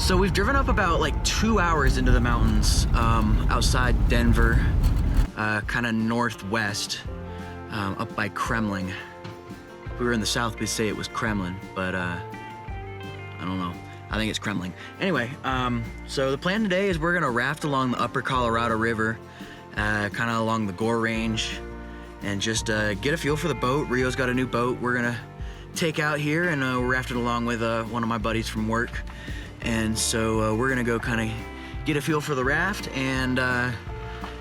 So we've driven up about like 2 hours into the mountains outside Denver, kind of northwest, up by Kremmling. If we were in the south, we'd say it was Kremlin, but I don't know. I think it's Kremmling. Anyway, so the plan today is we're gonna raft along the upper Colorado River, kind of along the Gore Range, and just get a feel for the boat. Rio's got a new boat we're gonna take out here, and we're rafting along with one of my buddies from work. And so we're gonna go kind of get a feel for the raft and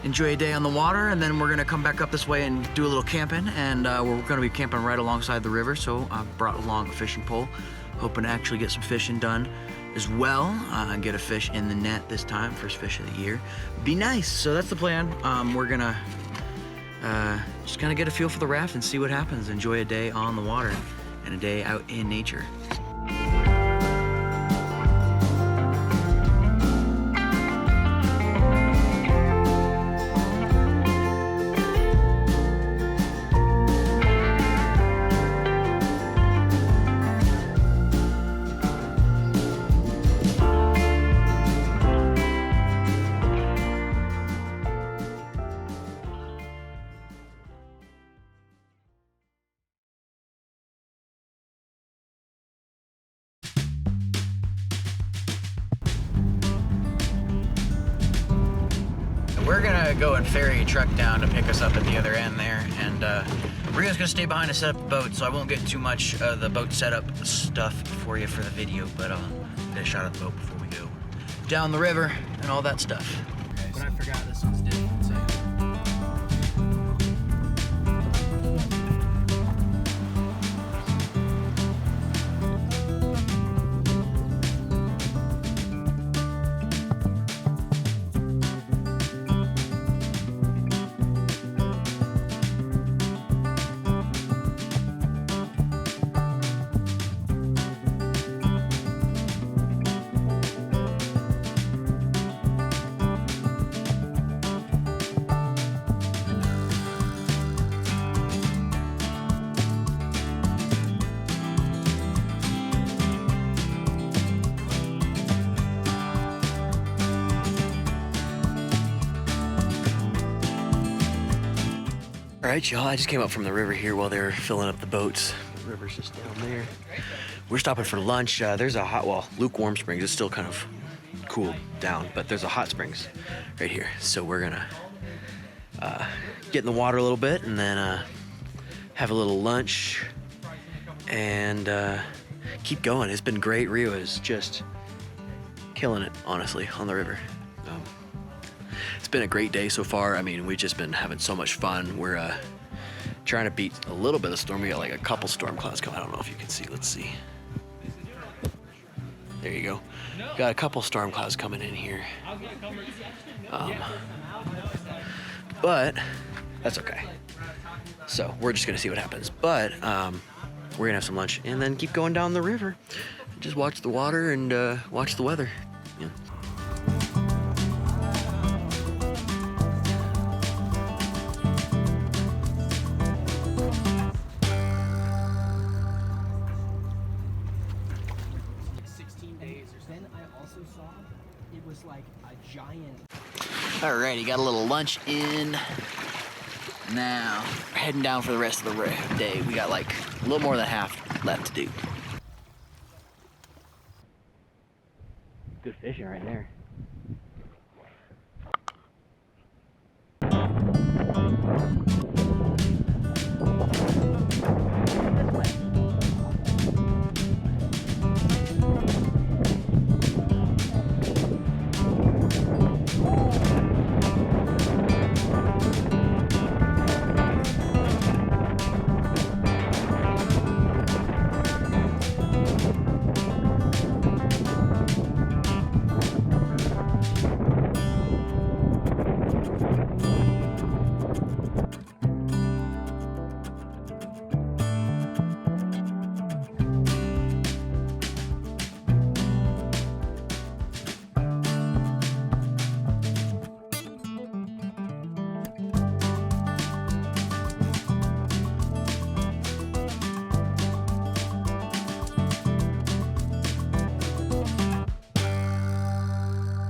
enjoy a day on the water, and then we're gonna come back up this way and do a little camping, and we're gonna be camping right alongside the river, so I brought along a fishing pole, hoping to actually get some fishing done as well, get a fish in the net this time, first fish of the year. Be nice. So that's the plan. We're gonna just kind of get a feel for the raft and see what happens, enjoy a day on the water and a day out in nature. We're gonna go and ferry a truck down to pick us up at the other end there, and Rio's gonna stay behind to set up the boat, so I won't get too much of the boat setup stuff for you for the video, but I'll get a shot of the boat before we go down the river and all that stuff. Okay, but I forgot this one's different, so. All right, y'all, I just came up from the river here while they're filling up the boats. The river's just down there. We're stopping for lunch. There's a lukewarm springs. It's still kind of cooled down, but there's a hot springs right here. So we're gonna get in the water a little bit and then have a little lunch and keep going. It's been great. Rio is just killing it, honestly, on the river. It's been a great day so far. I mean, we've just been having so much fun. We're trying to beat a little bit of storm. We got like a couple storm clouds coming. I don't know if you can see. Let's see. There you go. Got a couple storm clouds coming in here. But that's okay. So we're just gonna see what happens. But we're gonna have some lunch and then keep going down the river. Just watch the water and watch the weather. Yeah. Alrighty, got a little lunch in. Now, we're heading down for the rest of the day. We got like a little more than half left to do. Good fishing right there.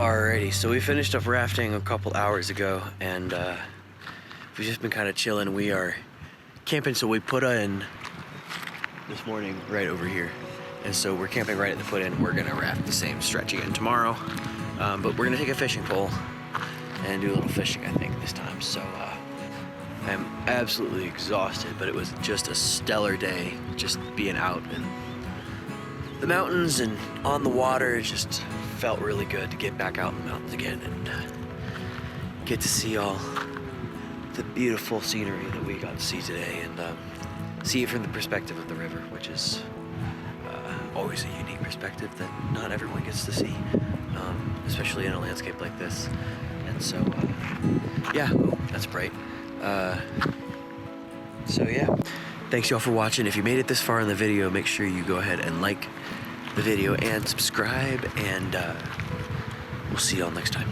Alrighty, so we finished up rafting a couple hours ago, and we've just been kind of chilling. We are camping, so we put in this morning right over here, and so we're camping right at the put in. We're gonna raft the same stretch again tomorrow, but we're gonna take a fishing pole and do a little fishing, I think, this time. So I'm absolutely exhausted, but it was just a stellar day, just being out in the mountains and on the water. It just felt really good to get back out in the mountains again and get to see all the beautiful scenery that we got to see today, and see it from the perspective of the river, which is always a unique perspective that not everyone gets to see, especially in a landscape like this. And so, yeah, oh, that's bright. So yeah, thanks y'all for watching. If you made it this far in the video, make sure you go ahead and like the video and subscribe, and we'll see y'all next time.